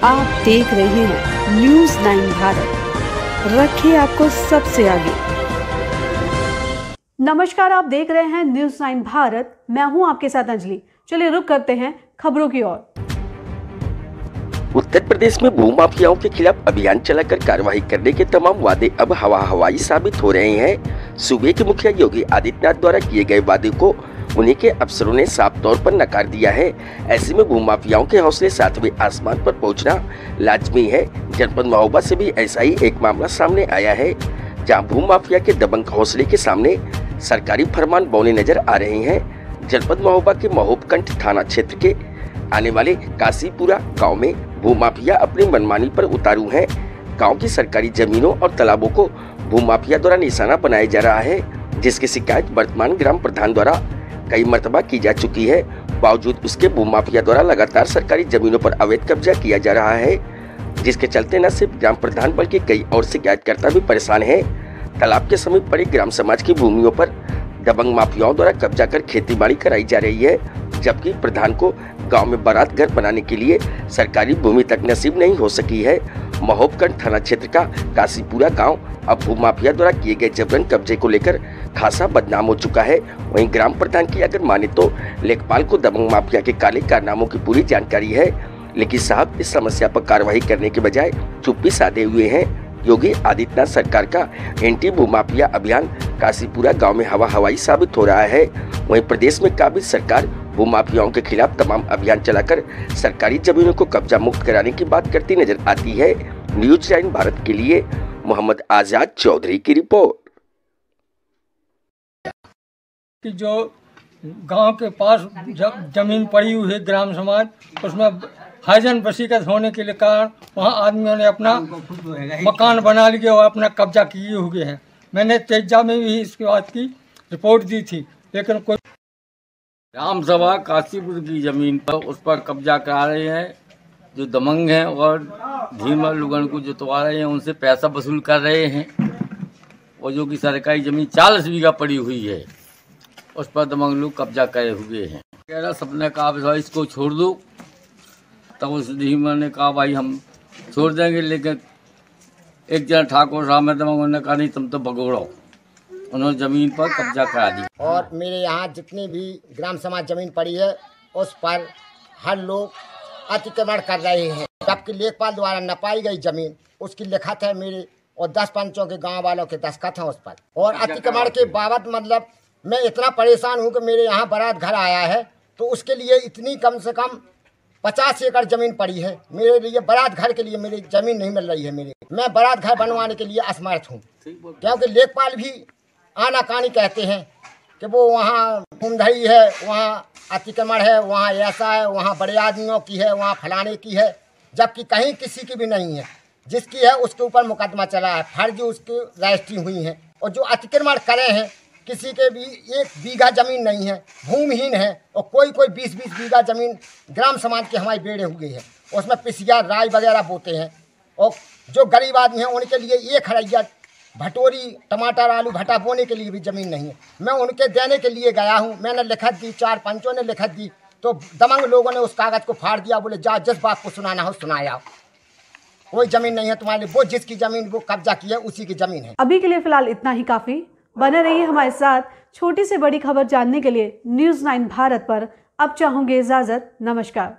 आप देख रहे हैं न्यूज़ 9 भारत, रखिए आपको सबसे आगे। नमस्कार, आप देख रहे हैं न्यूज़ 9 भारत, मैं हूं आपके साथ अंजलि। चलिए रुक करते हैं खबरों की ओर। उत्तर प्रदेश में भूमाफियाओं के खिलाफ अभियान चलाकर कार्रवाई करने के तमाम वादे अब हवाई साबित हो रहे हैं। सूबे के मुखिया योगी आदित्यनाथ द्वारा किए गए वादे को उन्हीं के अफसरों ने साफ तौर पर नकार दिया है। ऐसे में भूमाफियाओं के हौसले सातवें आसमान पर पहुंचना लाजमी है। जनपद महोबा से भी ऐसा ही एक मामला सामने आया है, जहां भूमाफिया के दबंग हौसले के सामने सरकारी फरमान बौने नजर आ रहे हैं। जनपद महोबा के महोबकंठ थाना क्षेत्र के आने वाले काशीपुरा गांव में भूमाफिया अपनी मनमानी पर उतारू हैं। गांव की सरकारी जमीनों और तालाबों को भूमाफिया द्वारा निशाना बनाया जा रहा है, जिसकी शिकायत वर्तमान ग्राम प्रधान द्वारा कई मर्तबा की जा चुकी है। बावजूद उसके भूमाफिया द्वारा लगातार सरकारी जमीनों पर अवैध कब्जा किया जा रहा है, जिसके चलते न सिर्फ ग्राम प्रधान बल्कि कई और शिकायतकर्ता भी परेशान हैं। तालाब के समीप पड़ी ग्राम समाज की भूमियों पर दबंग माफियाओं द्वारा कब्जा कर खेतीबाड़ी कराई जा रही है, जबकि प्रधान को गांव में बारात घर बनाने के लिए सरकारी भूमि तक नसीब नहीं हो सकी है। महोबकंठ थाना क्षेत्र का काशीपुरा गांव अब भूमाफिया द्वारा किए गए जबरन कब्जे को लेकर खासा बदनाम हो चुका है। वहीं ग्राम प्रधान की अगर माने तो लेखपाल को दबंग माफिया के काले कारनामों की पूरी जानकारी है, लेकिन साहब इस समस्या पर कार्रवाई करने के बजाय चुप्पी साधे हुए हैं। योगी आदित्यनाथ सरकार का एंटी भूमाफिया अभियान काशीपुरा गांव में हवाई साबित हो रहा है। वहीं प्रदेश में काबिज सरकार भूमाफियाओं के खिलाफ तमाम अभियान चलाकर सरकारी जमीनों को कब्जा मुक्त कराने की बात करती नजर आती है। न्यूज़ 9 भारत के लिए मोहम्मद आजाद चौधरी की रिपोर्ट। कि जो गांव के पास जमीन पड़ी हुई है ग्राम समाज, उसमें हरिजन वसीयत होने के लिए कारण वहाँ आदमियों ने अपना मकान बना लिया और अपना कब्जा किए हुए हैं। मैंने तेजा में भी इसके बाद की रिपोर्ट दी थी, लेकिन कोई ग्राम सभा काशीपुर की जमीन पर उस पर कब्जा करा रहे हैं जो दबंग हैं और धीमा लुगन को जुतवा रहे हैं, उनसे पैसा वसूल कर रहे हैं। और जो कि सरकारी जमीन 40 बीघा पड़ी हुई है, उस पर दबंग लोग कब्जा करे हुए हैं। कह रहा सबने कहा भाई इसको छोड़ दो, तब उस धीमा ने कहा भाई हम छोड़ देंगे, लेकिन एक जन ठाकुर साहब में दबंगों ने कहा नहीं तुम तो भगोड़ो, उन्होंने जमीन पर कब्जा करा दी। और मेरे यहाँ जितनी भी ग्राम समाज जमीन पड़ी है उस पर हर लोग अतिक्रमण कर रहे हैं, जबकि लेखपाल द्वारा नपाई गई जमीन उसकी लिखत है मेरे और 10 पंचों के गांव वालों के दस्तखत हैं उस पर। और अतिक्रमण के बाबत मतलब मैं इतना परेशान हूँ कि मेरे यहाँ बारात घर आया है तो उसके लिए इतनी कम से कम 50 एकड़ जमीन पड़ी है। मेरे लिए बारात घर के लिए मेरी जमीन नहीं मिल रही है। मैं बारात घर बनवाने के लिए असमर्थ हूँ, क्योंकि लेखपाल भी आनाकानी कहते हैं कि वो वहाँ घूमधड़ी है, वहाँ अतिक्रमण है, वहाँ ऐसा है, वहाँ बड़े आदमियों की है, वहाँ फलाने की है, जबकि कहीं किसी की भी नहीं है। जिसकी है उसके ऊपर मुकदमा चला है, फर्जी उसकी रजिस्ट्री हुई है। और जो अतिक्रमण करे हैं किसी के भी 1 बीघा जमीन नहीं है, भूमिहीन है, और कोई 20-20 बीघा जमीन ग्राम समाज के हमारे बेड़े हुए हैं, उसमें पिसिया राई वगैरह बोते हैं। और जो गरीब आदमी हैं उनके लिए 1 खड़ैया भटोरी टमाटर आलू भटा बोने के लिए भी ज़मीन नहीं है। मैं उनके देने के लिए गया हूँ, मैंने लिखत दी, 4 पंचों ने लिखत दी, तो दबंग लोगों ने उस कागज़ को फाड़ दिया, बोले जा जिस बात को सुनाना हो सुनाया, कोई ज़मीन नहीं है तुम्हारे लिए, वो जिसकी ज़मीन वो कब्जा की है उसी की ज़मीन है। अभी के लिए फिलहाल इतना ही काफी। बने रहिए हमारे साथ। छोटी से बड़ी खबर जानने के लिए न्यूज़ 9 भारत पर अब चाहूंगी इजाजत। नमस्कार।